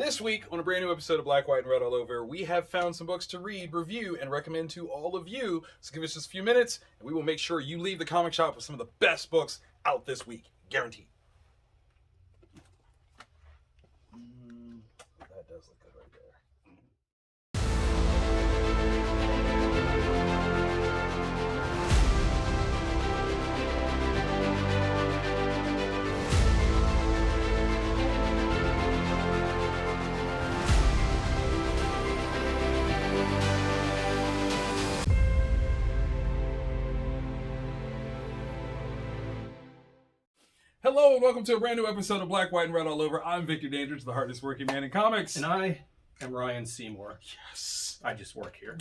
This week, on a brand new episode of Black, White, and Red All Over, we have found some books to read, review, and recommend to all of you. So give us just a few minutes, and we will make sure you leave the comic shop with some of the best books out this week. Guaranteed. That does look good right there. Hello and welcome to a brand new episode of Black, White, and Red All Over. I'm Victor Dandridge, the hardest working man in comics. And I am Ryan Seymour. Yes. I just work here.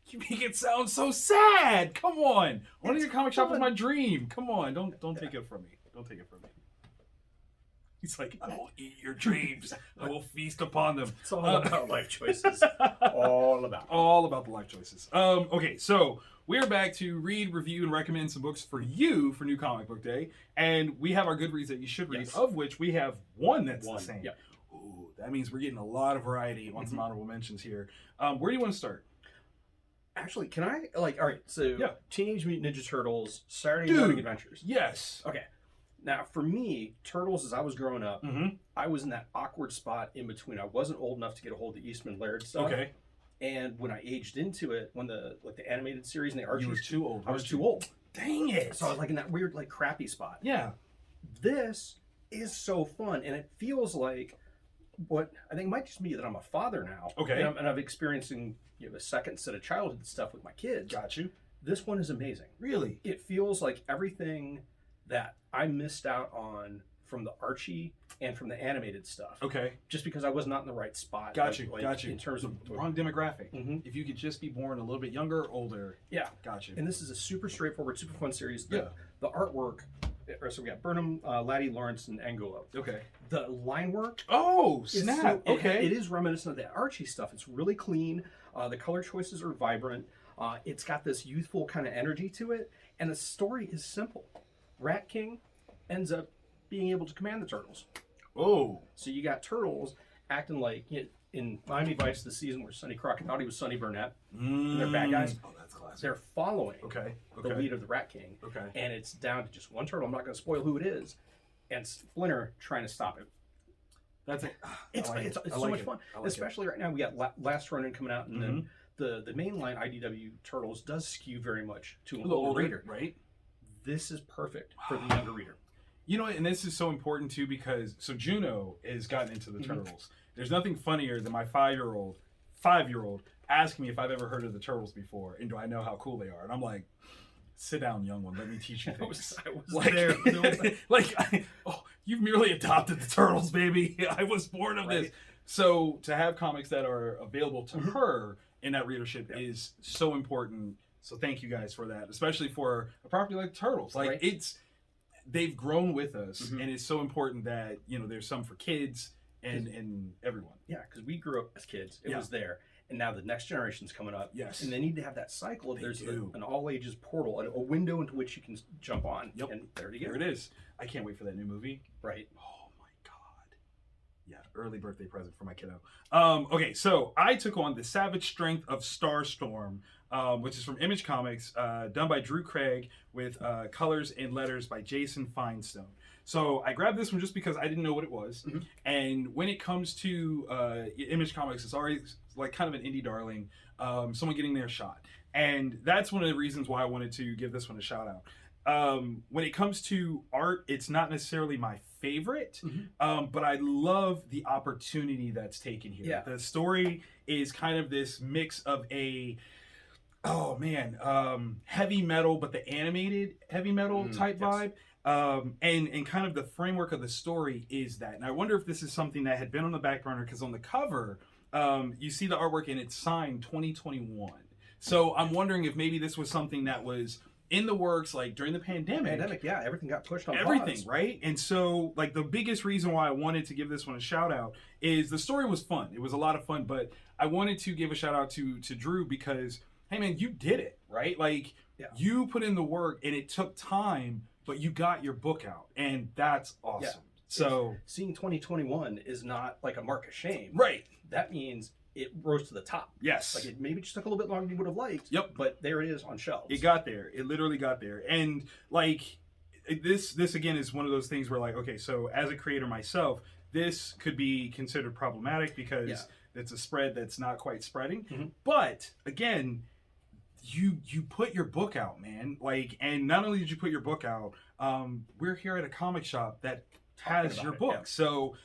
You make it sound so sad. Come on. Wanting a comic shop was my dream. Come on. Don't take it from me. Don't take it from me. He's like, I will eat your dreams. I will feast upon them. It's all about life choices. All about the life choices. Okay, so we're back to read, review, and recommend some books for you for New Comic Book Day. And we have our good reads that you should read, of which we have one that's the same. Yep. Ooh, that means we're getting a lot of variety on some honorable mentions here. Where do you want to start? Actually, can I, all right, so Teenage Mutant Ninja Turtles, Saturday Dude, Morning Adventures. Yes. Okay. Now, for me, Turtles, as I was growing up, I was in that awkward spot in between. I wasn't old enough to get a hold of the Eastman Laird stuff. Okay. And when I aged into it, when the animated series and the Archie, You were too old. I was too old. Dang it. So I was like in that weird, crappy spot. Yeah. This is so fun, and it feels like what I think might just be that I'm a father now. Okay. And I'm experiencing a second set of childhood stuff with my kids. Got you. This one is amazing. Really? It feels like everything that I missed out on from the Archie and from the animated stuff. Okay. Just because I was not in the right spot. Got you. In terms of wrong demographic. If you could just be born a little bit younger or older. Yeah. Got you. And this is a super straightforward, super fun series. The artwork, so we got Burnham, Laddie, Lawrence, and Angulo. Okay. The line work. Oh, snap. Okay. It is reminiscent of the Archie stuff. It's really clean. The color choices are vibrant. It's got this youthful kind of energy to it. And the story is simple. Rat King ends up being able to command the turtles. Oh. So you got turtles acting like in Miami Vice, the season where Sonny Crockett thought he was Sonny Burnett. And they're bad guys. Oh, that's classic. They're following the lead of the Rat King. Okay. And it's down to just one turtle. I'm not going to spoil who it is. And Splinter trying to stop him. That's it. It's so much fun. Especially right now. We got Last Ronin coming out. And then the mainline IDW Turtles does skew very much to an older reader. Right. This is perfect for the younger reader. You know, and this is so important too because Juno has gotten into the Turtles. There's nothing funnier than my five-year-old asking me if I've ever heard of the Turtles before and do I know how cool they are. And I'm like, sit down, young one. Let me teach you things. I was there. You've merely adopted the Turtles, baby. I was born of this. So to have comics that are available to her in that readership is so important. So thank you guys for that, especially for a property like Turtles. They've grown with us, and it's so important that there's some for kids and everyone. Yeah, because we grew up as kids. It was there, and now the next generation's coming up. Yes, and they need to have that cycle. There's an all ages portal, a window into which you can jump on. Yep, and there you go. There it is. I can't wait for that new movie. Right. Oh my god. Yeah, early birthday present for my kiddo. Okay, so I took on The Savage Strength of Starstorm. Which is from Image Comics, done by Drew Craig with colors and letters by Jason Feinstone. So I grabbed this one just because I didn't know what it was. And when it comes to Image Comics, it's already like kind of an indie darling, someone getting their shot. And that's one of the reasons why I wanted to give this one a shout out. When it comes to art, it's not necessarily my favorite, but I love the opportunity that's taken here. Yeah. The story is kind of this mix of heavy metal, but the animated heavy metal type vibe. And kind of the framework of the story is that. And I wonder if this is something that had been on the back burner, because on the cover, you see the artwork and it's signed 2021. So I'm wondering if maybe this was something that was in the works, like during the pandemic. Everything got pushed on everything, pause. Right? And so, like, the biggest reason why I wanted to give this one a shout out is the story was fun. It was a lot of fun, but I wanted to give a shout out to Drew because, hey man, you did it, right? Like, you put in the work and it took time, but you got your book out, and that's awesome. So seeing 2021 is not like a mark of shame. right. That means it rose to the top. Yes. Like it maybe just took a little bit longer than you would have liked. Yep. But there it is on shelves. It got there. It literally got there. And like this again is one of those things where like, okay, so as a creator myself, this could be considered problematic because it's a spread that's not quite spreading. Mm-hmm. But again, you put your book out, man. Like, and not only did you put your book out, we're here at a comic shop that has your book. Yeah. So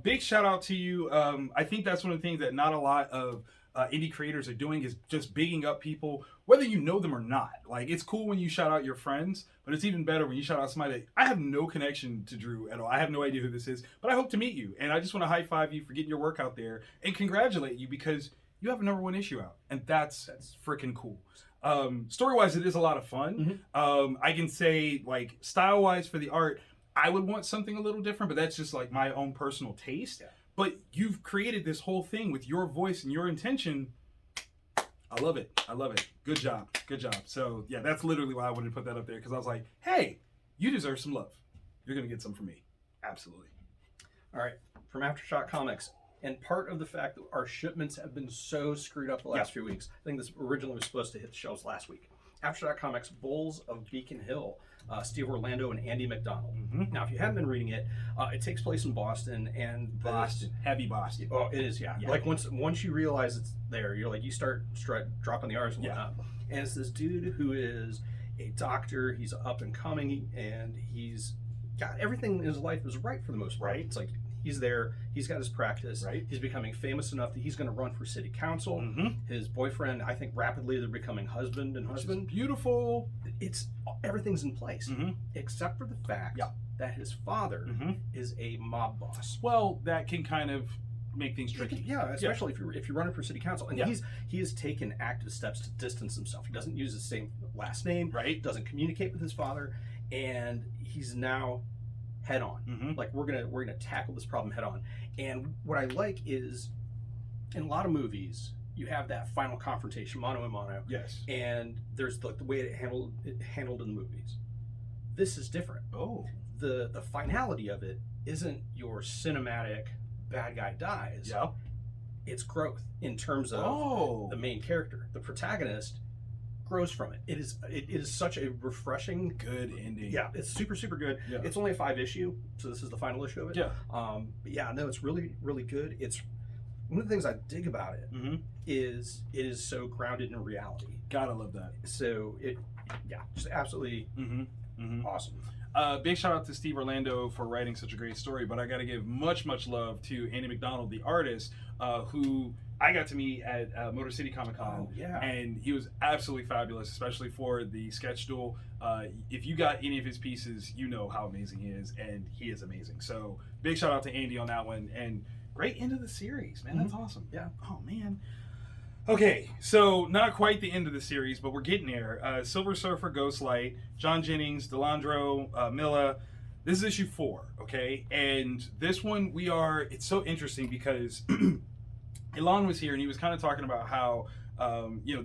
big shout out to you. I think that's one of the things that not a lot of indie creators are doing is just bigging up people, whether you know them or not. Like, it's cool when you shout out your friends, but it's even better when you shout out somebody that I have no connection to Drew at all. I have no idea who this is, but I hope to meet you. And I just want to high five you for getting your work out there and congratulate you because you have a #1 issue out. And that's freaking cool. Story-wise, it is a lot of fun. Mm-hmm. I can say, like, style-wise for the art, I would want something a little different, but that's just like my own personal taste. Yeah. But you've created this whole thing with your voice and your intention. I love it. I love it. Good job. Good job. So yeah, that's literally why I wanted to put that up there because I was like, hey, you deserve some love. You're going to get some from me. Absolutely. All right. From AfterShock Comics. And part of the fact that our shipments have been so screwed up the last few weeks, I think this originally was supposed to hit the shelves last week. AfterShock Comics, Bulls of Beacon Hill, Steve Orlando and Andy McDonald. Mm-hmm. Now, if you haven't been reading it, it takes place in Boston and heavy Boston. Oh, it is, yeah. Like once you realize it's there, you're like you start dropping the R's and whatnot. And it's this dude who is a doctor. He's up and coming, and he's got everything in his life is right for the most part. Right. It's like he's there. He's got his practice. Right. He's becoming famous enough that he's going to run for city council. Mm-hmm. His boyfriend, I think, rapidly they're becoming husband and husband. Beautiful. It's everything's in place except for the fact that his father is a mob boss. Well, that can kind of make things tricky. Yeah, especially if you're running for city council. And he has taken active steps to distance himself. He doesn't use the same last name. Right. Doesn't communicate with his father, and he's now head on. Like we're gonna tackle this problem head on. And what I like is in a lot of movies you have that final confrontation, mano a mano. Yes. And there's the way it handled in the movies. This is different. Oh. The finality of it isn't your cinematic bad guy dies. Yeah. It's growth in terms of the main character. The protagonist grows from it. It is such a refreshing good ending. Yeah, it's super, super good. Yeah. It's only a 5 issue, so this is the final issue of it. Yeah. But yeah, no, it's really, really good. It's one of the things I dig about it is it is so grounded in reality. Gotta love that. So just absolutely awesome. Big shout out to Steve Orlando for writing such a great story, but I got to give much love to Andy McDonald, the artist, who I got to meet at Motor City Comic Con. Oh, yeah. And he was absolutely fabulous, especially for the sketch duel. If you got any of his pieces, you know how amazing he is, and he is amazing. So big shout out to Andy on that one, and great end of the series, man. That's awesome. Yeah. Oh, man. Okay, so not quite the end of the series, but we're getting there. Silver Surfer, Ghostlight, John Jennings, Delandro, Milla. This is issue 4, okay? And this one, it's so interesting because Elon was here and he was kind of talking about how,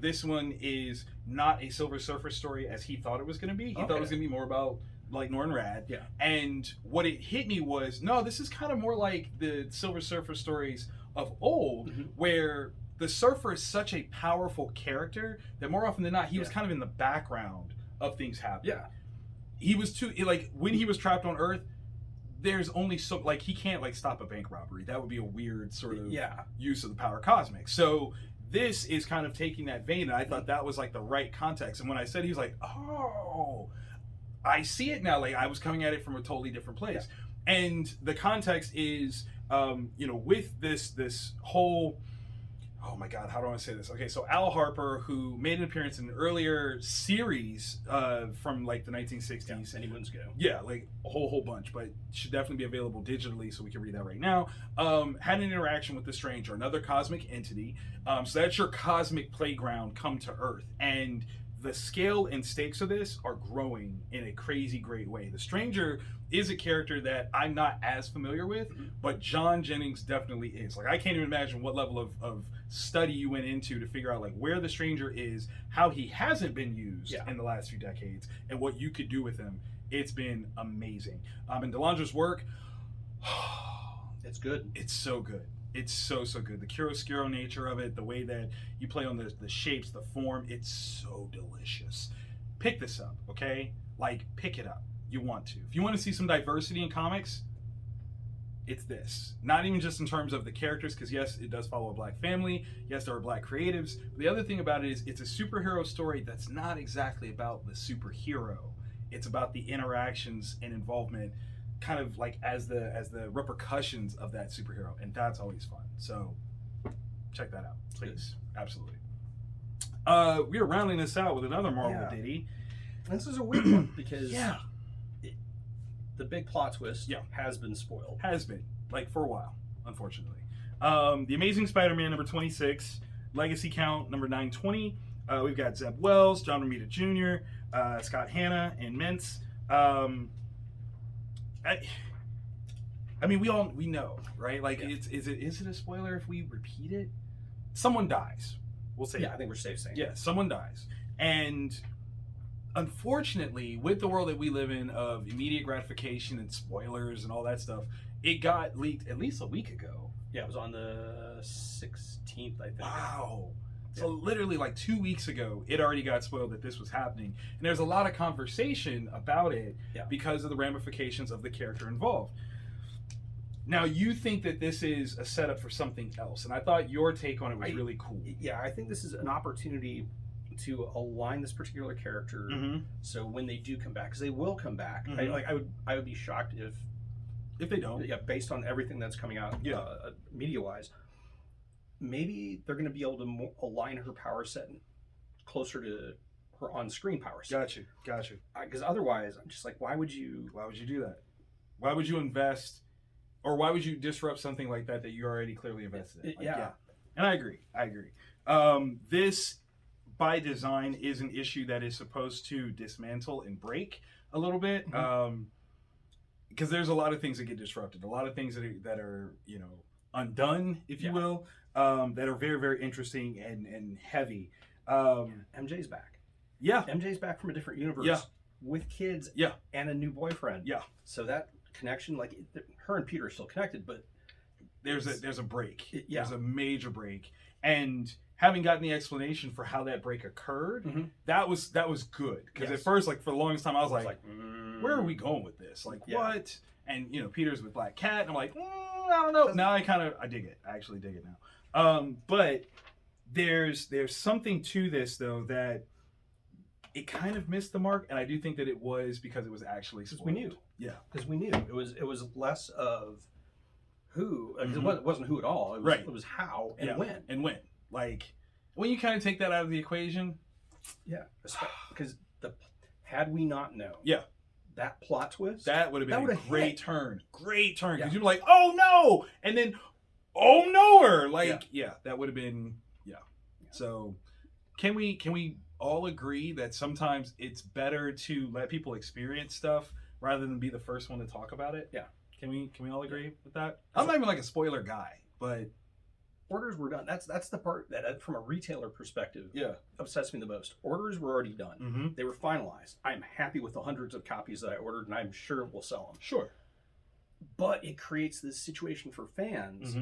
this one is not a Silver Surfer story as he thought it was going to be. He thought it was going to be more about like Norrin Rad. Yeah. And what it hit me was, no, this is kind of more like the Silver Surfer stories of old, where the Surfer is such a powerful character that more often than not, he was kind of in the background of things happening. Yeah. He was too, like, when he was trapped on Earth, there's only so, like, he can't, like, stop a bank robbery. That would be a weird sort of use of the power cosmic. So this is kind of taking that vein, and I thought that was, like, the right context. And when I said, he was like, oh, I see it now. Like, I was coming at it from a totally different place. Yeah. And the context is, with this whole... Oh my God, how do I say this? Okay, so Al Harper, who made an appearance in an earlier series from like the 1960s. Anyone's go. Yeah, like a whole bunch, but should definitely be available digitally, so we can read that right now. Had an interaction with the Stranger, another cosmic entity. So that's your cosmic playground come to Earth. And the scale and stakes of this are growing in a crazy great way. The Stranger is a character that I'm not as familiar with, but John Jennings definitely is. Like, I can't even imagine what level of study you went into to figure out like where the Stranger is, how he hasn't been used in the last few decades, and what you could do with him. It's been amazing. And Delandro's work, It's good. It's so good. It's so good. The chiaroscuro nature of it, the way that you play on the shapes, the form, it's so delicious. Pick this up, okay? Like, pick it up. You want to. If you want to see some diversity in comics, it's this. Not even just in terms of the characters, because yes, it does follow a black family. Yes, there are black creatives. But the other thing about it is it's a superhero story that's not exactly about the superhero. It's about the interactions and involvement, kind of like as the repercussions of that superhero, and that's always fun. So check that out, please. Absolutely. We are rounding this out with another Marvel ditty. This is a weird one because Yeah. The big plot twist Yeah. has been spoiled. Has been, like, for a while, unfortunately. The Amazing Spider-Man number 26, Legacy Count number 920. We've got Zeb Wells, John Romita Jr., Scott Hanna, and Mintz. I mean, we know, right? Like, Yeah. is it a spoiler if we repeat it? Someone dies. We'll say Yeah, I think we're safe saying. yeah, someone dies. And unfortunately, with the world that we live in of immediate gratification and spoilers and all that stuff, it got leaked at least a week ago. Yeah, it was on the 16th, I think. Wow. So literally like 2 weeks ago, it already got spoiled that this was happening. And there's a lot of conversation about it because of the ramifications of the character involved. Now, you think that this is a setup for something else. And I thought your take on it was really cool. Yeah, I think this is an opportunity to align this particular character so when they do come back, because they will come back. I would be shocked if they don't. Yeah, based on everything that's coming out media-wise. Maybe they're going to be able to align her power set closer to her on-screen power set. Got you. Because otherwise, I'm just like, why would you do that? Why would you invest, or why would you disrupt something like that you already clearly invested in? And I agree. This, by design, is an issue that is supposed to dismantle and break a little bit. Because there's a lot of things that get disrupted, a lot of things that are undone, if you will, that are very, very interesting and heavy. MJ's back. Yeah. MJ's back from a different universe with kids and a new boyfriend. Yeah. So that connection, like her and Peter are still connected, but there's a break. There's a major break. And having gotten the explanation for how that break occurred, that was good. Because at first, like, for the longest time, I was like where are we going with this? Like, what? And, Peter's with Black Cat, and I'm like, I don't know. Now I dig it. I actually dig it now. But there's something to this, though, that it kind of missed the mark, and I do think that it was because it was actually spoiled. We knew. Yeah. Because we knew. It was less of who. It wasn't who at all. It was how and when. And when. Like, when you kind of take that out of the equation. Yeah. Because had we not known. Yeah. That plot twist. That would have been a great turn. Great turn. Because Yeah. you'd be like, oh no! And then, oh no! Like, that would have been, So, can we all agree that sometimes it's better to let people experience stuff rather than be the first one to talk about it? Yeah. Can we all agree with that? I'm not even like a spoiler guy, but orders were done. That's the part that, from a retailer perspective, upsets me the most. Orders were already done. They were finalized. I'm happy with the hundreds of copies that I ordered, and I'm sure we'll sell them. Sure. But it creates this situation for fans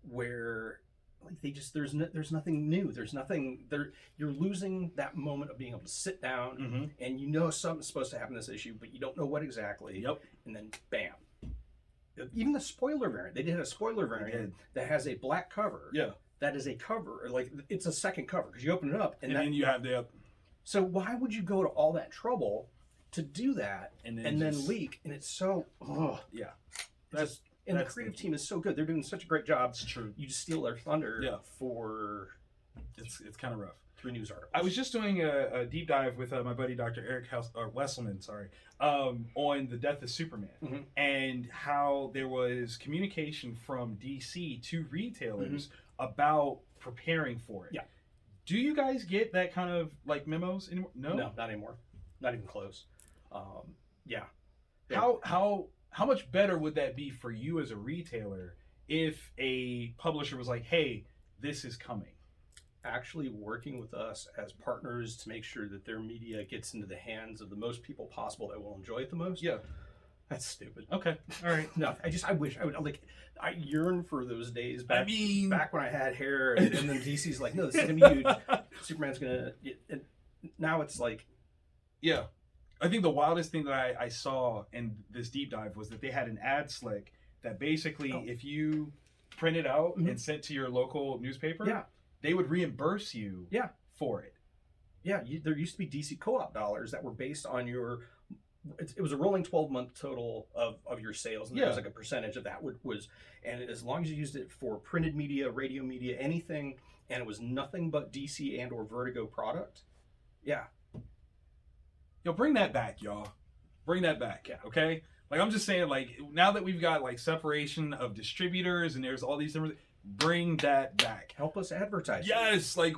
where, like, there's nothing new. There's nothing there. You're losing that moment of being able to sit down and something's supposed to happen in this issue, but you don't know what exactly. Yep. And then bam. Even the spoiler variant. They did a spoiler variant that has a black cover. Yeah. That is a cover. Like, it's a second cover because you open it up and then you have the. So why would you go to all that trouble to do that and then leak? And it's so. Yeah. The creative team is so good. They're doing such a great job. It's true. You just steal their thunder for. It's kind of rough. 3 news articles. I was just doing a deep dive with my buddy Dr. Eric Wesselman, on the death of Superman and how there was communication from DC to retailers about preparing for it. Yeah. Do you guys get that kind of like memos anymore? No, not anymore. Not even close. Yeah. How much better would that be for you as a retailer if a publisher was like, "Hey, this is coming"? Actually working with us as partners to make sure that their media gets into the hands of the most people possible that will enjoy it the most. Yeah. That's stupid. Okay, all right. No, I wish I would like. I yearn for those days back. I mean, back when I had hair, and then DC's like, no, this is gonna be huge. Superman's gonna. And now it's like, yeah. I think the wildest thing that I saw in this deep dive was that they had an ad slick that basically, if you print it out and sent to your local newspaper, they would reimburse you for it. Yeah, there used to be DC co-op dollars that were based on your. It was a rolling 12-month total of your sales, and there was like a percentage of that was, and as long as you used it for printed media, radio media, anything, and it was nothing but DC and or Vertigo product, Yo, bring that back, y'all. Bring that back, okay? Like, I'm just saying, like, now that we've got, like, separation of distributors and there's all these different... Bring that back. Help us advertise. Yes, like,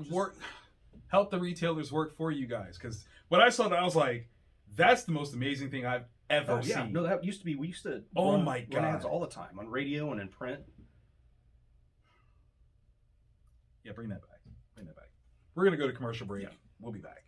help the retailers work for you guys. Because when I saw that, I was like, that's the most amazing thing I've ever seen. No, that used to be... We used to run ads all the time on radio and in print. Yeah, bring that back. Bring that back. We're going to go to commercial break. Yeah. We'll be back.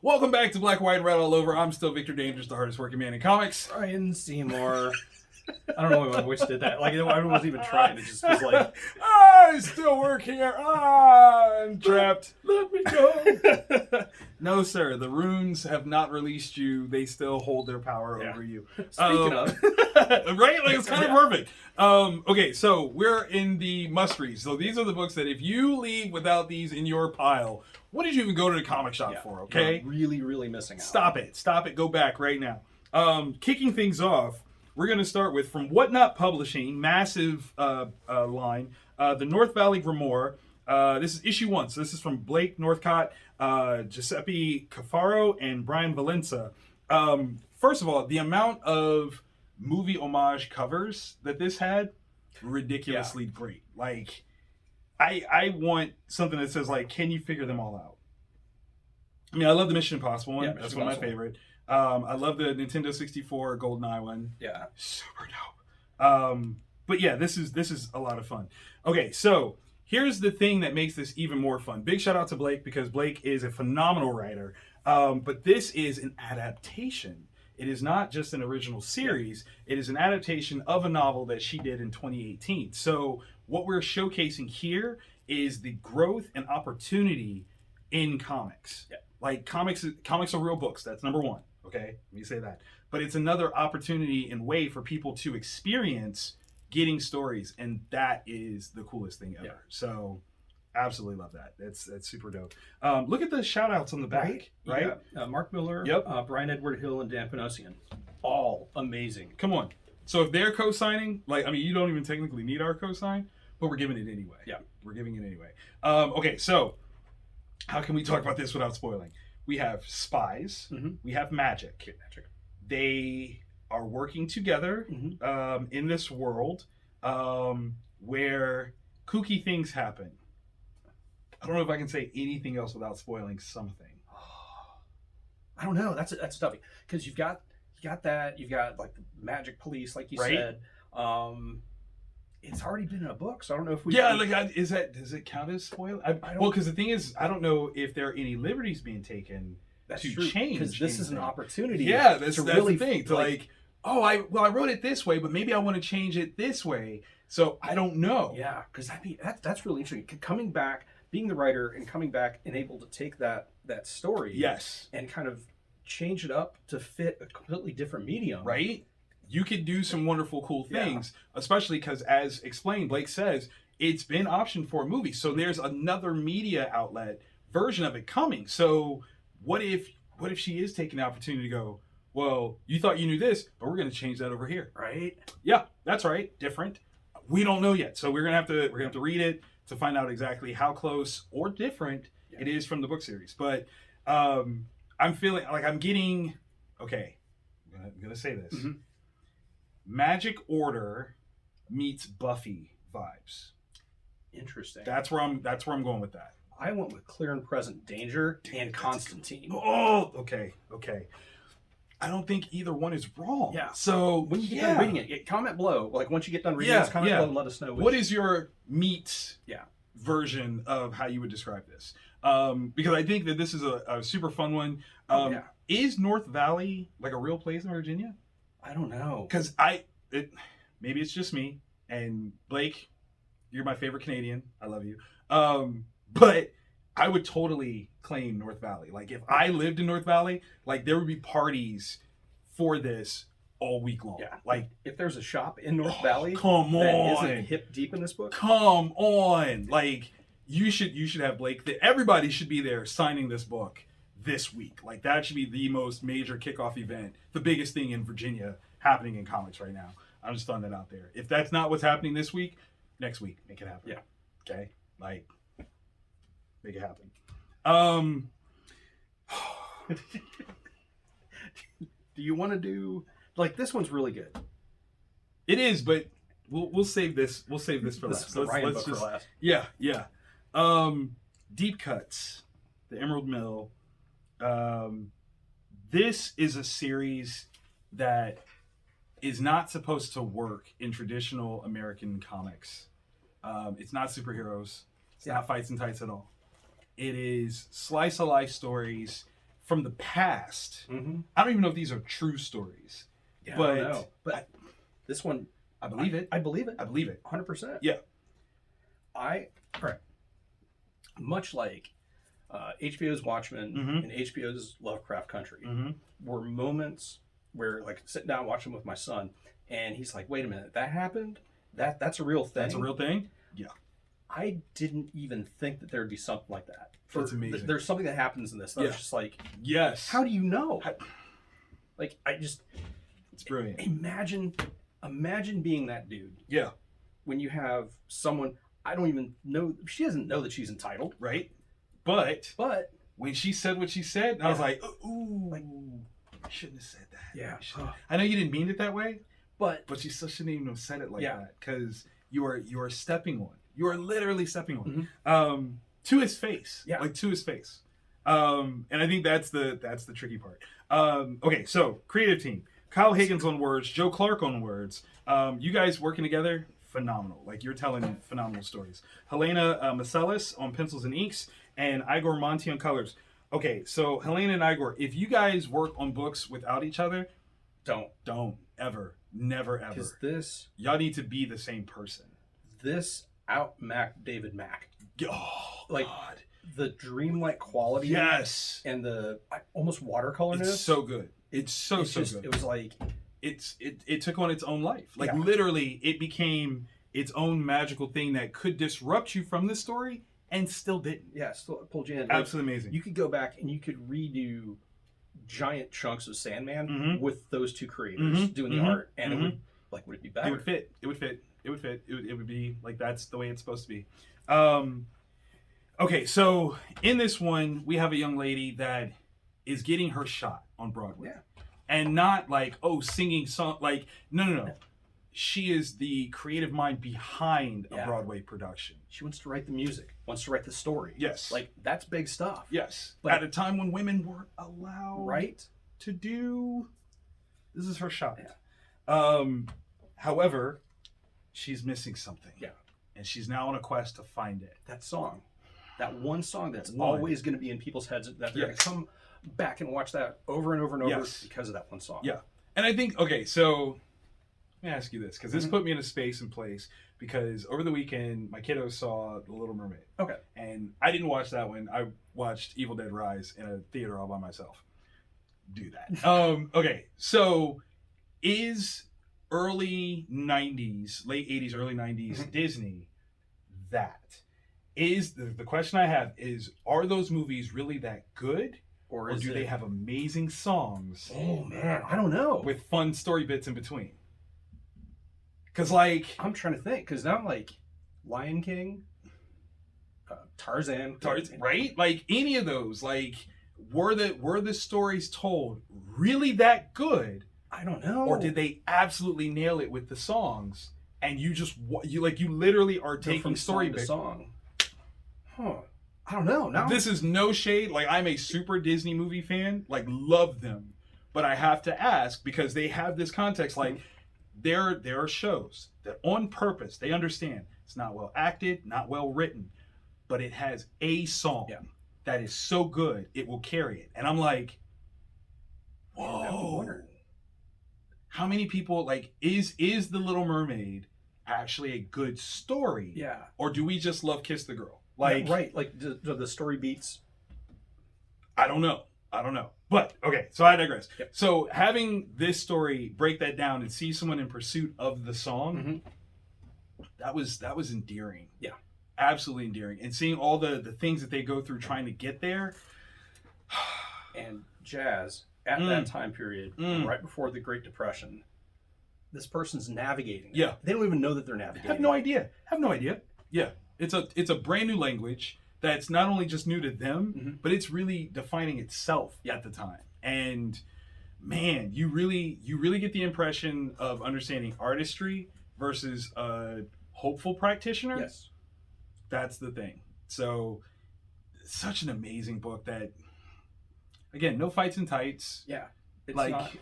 Welcome back to Black, White, and Red All Over. I'm still Victor Dangerous, the hardest working man in comics. Ryan Seymour. I don't know why my voice did that. Like, I wasn't even trying. It just was like, I still work here. I'm trapped. Let me go. No, sir. The runes have not released you. They still hold their power over you. Speaking of. Right? Like, it's kind of perfect. Okay, so we're in the must-reads. So these are the books that if you leave without these in your pile, what did you even go to the comic shop for, okay? You're really, really missing out. Stop it. Stop it. Go back right now. Kicking things off, we're going to start with, from Whatnot Publishing, massive line, the North Valley Grimoire. This is issue 1. So this is from Blake Northcott, Giuseppe Cafaro, and Brian Valenza. First of all, the amount of movie homage covers that this had, ridiculously great. Like, I want something that says, like, can you figure them all out? I mean, I love the Mission Impossible one. That's one of my favorite. I love the Nintendo 64 GoldenEye one. Yeah. Super dope. But yeah, this is a lot of fun. Okay, so here's the thing that makes this even more fun. Big shout out to Blake, because Blake is a phenomenal writer. But this is an adaptation. It is not just an original series. It is an adaptation of a novel that she did in 2018. So what we're showcasing here is the growth and opportunity in comics. Yeah. Like, comics are real books. That's number one. Okay, let me say that. But it's another opportunity and way for people to experience getting stories, and that is the coolest thing ever. Yeah. So, absolutely love that. That's super dope. Look at the shout outs on the back, right? Yeah. Mark Miller, Brian Edward Hill, and Dan Panosian. All amazing. Come on. So if they're co-signing, like, I mean, you don't even technically need our co-sign, but we're giving it anyway. Yeah. We're giving it anyway. Okay, so how can we talk about this without spoiling? We have spies. Mm-hmm. We have magic. They are working together in this world where kooky things happen. I don't know if I can say anything else without spoiling something. I don't know. That's tough, because you've got that. You've got, like, the magic police, like you said. It's already been in a book, so I don't know if we. Yeah, like, does it count as spoiler? Well, because the thing is, I don't know if there are any liberties being taken That's to true, change because this is an anything. opportunity. Yeah, that's really the thing. To like, oh, I wrote it this way, but maybe I want to change it this way. So I don't know. Yeah, because that's really interesting. Coming back, being the writer, and coming back and able to take that story, Yes. and kind of change it up to fit a completely different medium. Right? You could do some wonderful, cool Yeah. things, especially because, as explained, Blake says it's been optioned for a movie. So there's another media outlet version of it coming. So what if she is taking the opportunity to go, well, you thought you knew this, but we're going to change that over here. Right? Yeah, that's right. Different. We don't know yet. So we're going to have to read it to find out exactly how close or different it is from the book series. But I'm feeling like I'm getting, okay, I'm going to say this. Mm-hmm. Magic Order meets Buffy vibes. Interesting. That's where I'm going with that. I went with Clear and Present Danger and Constantine. Oh, okay. I don't think either one is wrong. Yeah. So When you get done reading it, comment below. Like once you get done reading this, comment below and let us know. What is your meat Yeah. version of how you would describe this? Because I think that this is a super fun one. Is North Valley like a real place in Virginia? I don't know. Because maybe it's just me, and Blake, you're my favorite Canadian. I love you. But I would totally claim North Valley. Like if I lived in North Valley, like there would be parties for this all week long. Yeah. Like if there's a shop in North Valley come that on, isn't hip deep in this book. Come on. Like you should have Blake. Everybody should be there signing this book this week. Like that should be the most major kickoff event, the biggest thing in Virginia happening in comics right now. I'm just throwing that out there. If that's not what's happening this week, next week, make it happen. Yeah. Okay? Like, make it happen. Do you want to do like this one's really good? It is, but we'll save this. We'll save this for This last. is the Ryan book for last. Yeah. Deep Cuts, The Emerald Mill. This is a series that is not supposed to work in traditional American comics. It's not superheroes. It's not fights and tights at all. It is slice of life stories from the past. Mm-hmm. I don't even know if these are true stories. Yeah, but I don't know. But this one, I believe it. I believe it. I believe it. 100%. Yeah. Much like HBO's Watchmen Mhm. and HBO's Lovecraft Country Mm-hmm. were moments where, like, sitting down watching with my son, and he's like, "Wait a minute, that happened? That's a real thing? That's a real thing? Yeah. I didn't even think that there'd be something like that. That's amazing. There's something that happens in this. That was just like, Yes. how do you know? Like, It's brilliant. Imagine being that dude Yeah. when you have someone, I don't even know, she doesn't know that she's entitled. Right? But But when she said what she said, I was Yeah. like, ooh, I shouldn't have said that. Yeah. I know you didn't mean it that way, but but you still shouldn't even have said it like Yeah. that, because you are stepping on. You are literally stepping on. Mhm. To his face. Yeah. Like to his face. And I think that's the tricky part. Okay, so creative team. Kyle Higgins on words, Joe Clark on words. You guys working together, phenomenal. Like you're telling phenomenal stories. Helena Macelis on pencils and inks, and Igor Monti on colors. Okay, so Helena and Igor, if you guys work on books without each other, don't ever, never ever. because Y'all need to be the same person. this out-Mac David Mack. Oh, Like, God. The dreamlike quality Yes. and the almost watercolorness. It's so good. It's so good. It was like, It took on its own life. Like Yeah. literally, it became its own magical thing that could disrupt you from the story and still didn't. yeah, still pulled you in. Like, Absolutely amazing. you could go back and you could redo giant chunks of Sandman Mhm. with those two creators Mhm. doing the Mhm. art, and Mhm. it would, like, would it be better? It would fit. It would fit. It would fit. It would be like that's the way it's supposed to be. Okay, so in this one, we have a young lady that is getting her shot on Broadway. Yeah. And not like, oh, singing song. Like, no. She is the creative mind behind a Yeah. Broadway production. She wants to write the music, wants to write the story. Yes. Like, that's big stuff. Yes. But- at a time when women weren't allowed Right? to do. This is her shot. Yeah. However, she's missing something. Yeah. And she's now on a quest to find it. That song. That one song that's One. always going to be in people's heads, that they're going Yes. to come back and watch that over and over and over Yes. because of that one song. Yeah. And I think, okay, so let me ask you this, because this put me in a space and place, because over the weekend, my kiddos saw The Little Mermaid. Okay. And I didn't watch that one. I watched Evil Dead Rise in a theater all by myself. Do that. Okay, so is early 90s, late 80s, early 90s Disney that? Is the question I have is, are those movies really that good? Or do they have amazing songs? Oh man, I don't know. With fun story bits in between. Because like, I'm trying to think, because now like Lion King, Tarzan, right? Like any of those, like were the stories told really that good? I don't know. Or did they absolutely nail it with the songs? And you literally are taking from story song to bits. song. Huh. I don't know. Now This is no shade. Like, I'm a super Disney movie fan. Like, love them. But I have to ask, because they have this context. Like, there are shows that on purpose, they understand it's not well acted, not well written, but it has a song that is so good, it will carry it. And I'm like, whoa. How many people, like, is The Little Mermaid actually a good story? Yeah. Or do we just love Kiss the Girl? Like, yeah, right. Like the story beats. I don't know. But okay, so I digress. Yep. So having this story break that down and see someone in pursuit of the song, that was endearing. Yeah. Absolutely endearing. And seeing all the things that they go through trying to get there. And jazz at that time period, right before the Great Depression, this person's navigating it. Yeah. They don't even know that they're navigating. Have no idea. Yeah. It's a brand new language that's not only just new to them, but it's really defining itself at the time. And man, you really get the impression of understanding artistry versus a hopeful practitioner. Yes. That's the thing. So such an amazing book that, again, no fights and tights. Yeah. It's like not,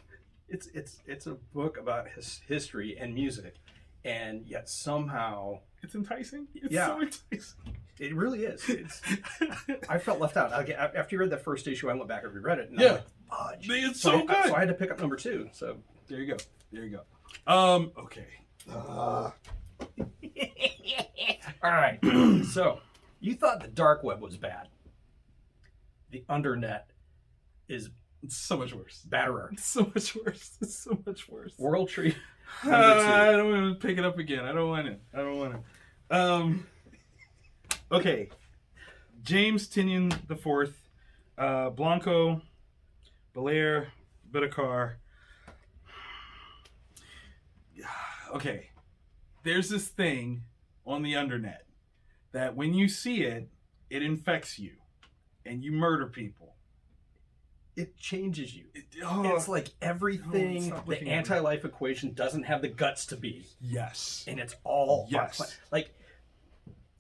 it's a book about his history and music, and yet somehow it's enticing. It's Yeah. so enticing. it really is. I felt left out. After you read that first issue, I went back and reread it. And Yeah. I'm like, fudge. It's so good. So I had to pick up number 2. So There you go. Okay. all right. So you thought the dark web was bad. The undernet is It's so much worse. Badderer. It's so much worse. World Tree. I don't want to pick it up again. I don't want it. Okay. James Tinian IV, Blanco, Belair, Bidakar. Okay. There's this thing on the undernet that when you see it, it infects you and you murder people. It changes you. Oh, It's like everything stop the looking at me. anti-life equation doesn't have the guts to be. yes. And it's all Yes. like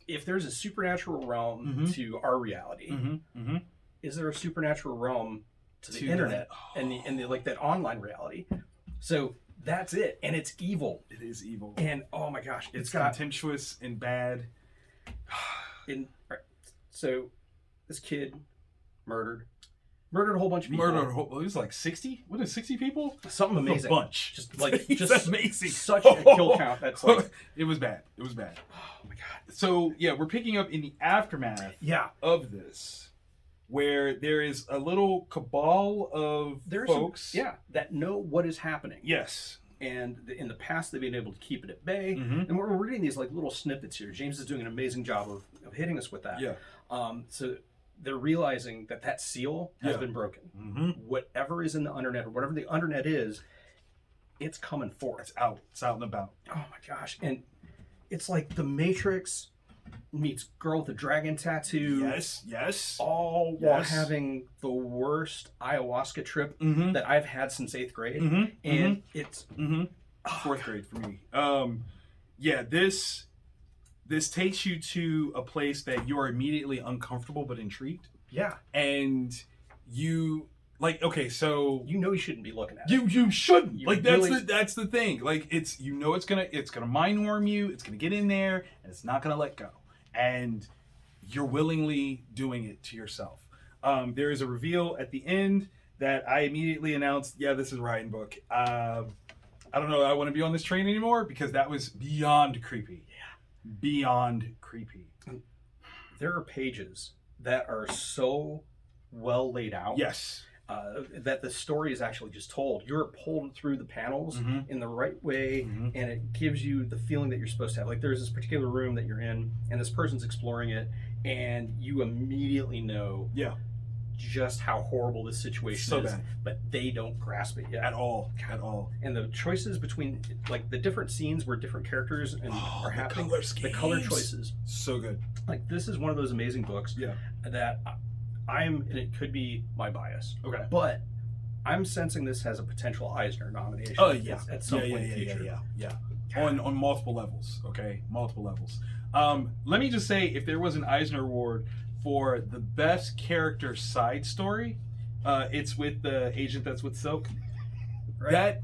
if there's a supernatural realm to our reality, is there a supernatural realm to the internet and the like that online reality? So that's it, and it's evil. It is evil. And oh my gosh, It's got contemptuous and bad. so this kid murdered a whole bunch of people. It was like 60? What is 60 people? Something amazing. A bunch. Just amazing. Such a kill count. That's like It was bad. oh my god. So yeah, we're picking up in the aftermath of this, where there is a little cabal of folks. That know what is happening. Yes. And in the past, they've been able to keep it at bay. And we're reading these like little snippets here. James is doing an amazing job of hitting us with that. Yeah. So they're realizing that seal has been broken. Whatever is in the undernet, or whatever the undernet is, it's coming forth. It's out. It's out and about. Oh my gosh. And it's like the Matrix meets Girl with the Dragon Tattoo. Yes. All while having the worst ayahuasca trip that I've had since 8th grade. And it's... Fourth grade for me. This takes you to a place that you are immediately uncomfortable but intrigued. Yeah. And you... Like, okay, so you know you shouldn't be looking at it. You shouldn't. You like really... that's the thing. Like it's gonna mind worm you, it's gonna get in there, and it's not gonna let go. And you're willingly doing it to yourself. There is a reveal at the end that I immediately announced, yeah, this is a Ryan book. I don't know, I want to be on this train anymore because that was beyond creepy. Yeah. Beyond creepy. There are pages that are so well laid out. Yes. That the story is actually just told. You're pulled through the panels in the right way, and it gives you the feeling that you're supposed to have. Like there's this particular room that you're in, and this person's exploring it, and you immediately know just how horrible this situation is, but they don't grasp it yet. At all. At all. And the choices between, like the different scenes where different characters are happening, the color choices. So good. Like this is one of those amazing books that and it could be my bias. Okay. But I'm sensing this has a potential Eisner nomination. Oh yeah. At some point in the future. Yeah. On multiple levels. Okay. Multiple levels. Let me just say, if there was an Eisner Award for the best character side story, it's with the agent that's with Silk. Right.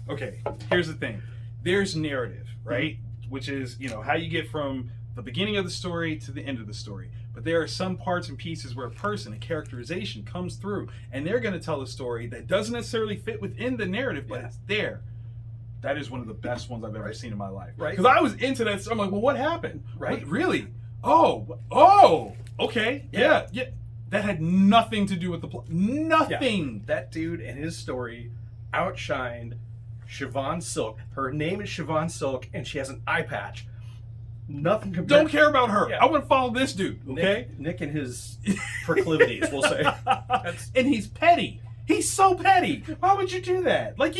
Okay, here's the thing. There's narrative, right? Which is, how you get from the beginning of the story to the end of the story. But there are some parts and pieces where a characterization comes through, and they're going to tell a story that doesn't necessarily fit within the narrative, but it's there. That is one of the best ones I've ever seen in my life. Right. Because I was into that. So I'm like, well, what happened? Right. What, really? Oh, okay. Yeah. That had nothing to do with the plot. Nothing. Yeah. That dude and his story outshined Siobhan Silk. Her name is Siobhan Silk, and she has an eye patch. Nothing compared. Don't care about her. Yeah. I want to follow this dude. Okay, Nick and his proclivities, we'll say. And he's petty. He's so petty. Why would you do that? Like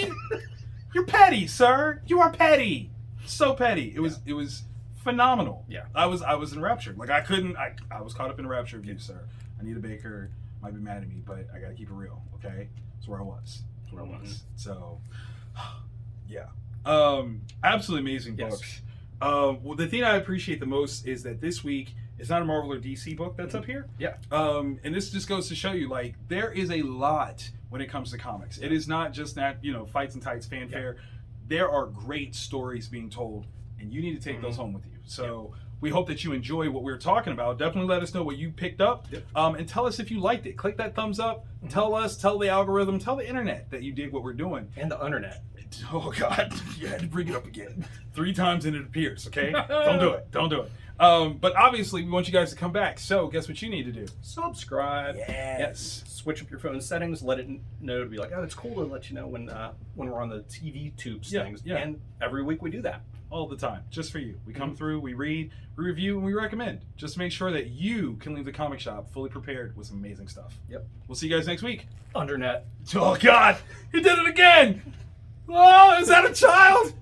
you're petty, sir. You are petty. So petty. It was phenomenal. Yeah. I was enraptured. Like I was caught up in a rapture of you, sir. Anita Baker might be mad at me, but I gotta keep it real. Okay, that's where I was. So, yeah. Absolutely amazing books. Well, the thing I appreciate the most is that this week it's not a Marvel or DC book that's up here. Yeah. And this just goes to show you, like, there is a lot when it comes to comics. It is not just that, fights and tights fanfare. Yeah. There are great stories being told, and you need to take those home with you. So we hope that you enjoy what we're talking about. Definitely let us know what you picked up, and tell us if you liked it. Click that thumbs up. Tell the algorithm, tell the internet that you dig what we're doing. And the internet. Oh God, you had to bring it up again 3 times and it appears. Okay, don't do it. But obviously we want you guys to come back. So guess what you need to do? Subscribe. Yes. Switch up your phone settings. Let it know to be like, oh, it's cool to let you know when we're on the TV tubes things. Yeah. And every week we do that. All the time, just for you. We come through, we read, we review, and we recommend. Just to make sure that you can leave the comic shop fully prepared with some amazing stuff. Yep. We'll see you guys next week. Undernet. Oh God, he did it again. Oh, is that a child?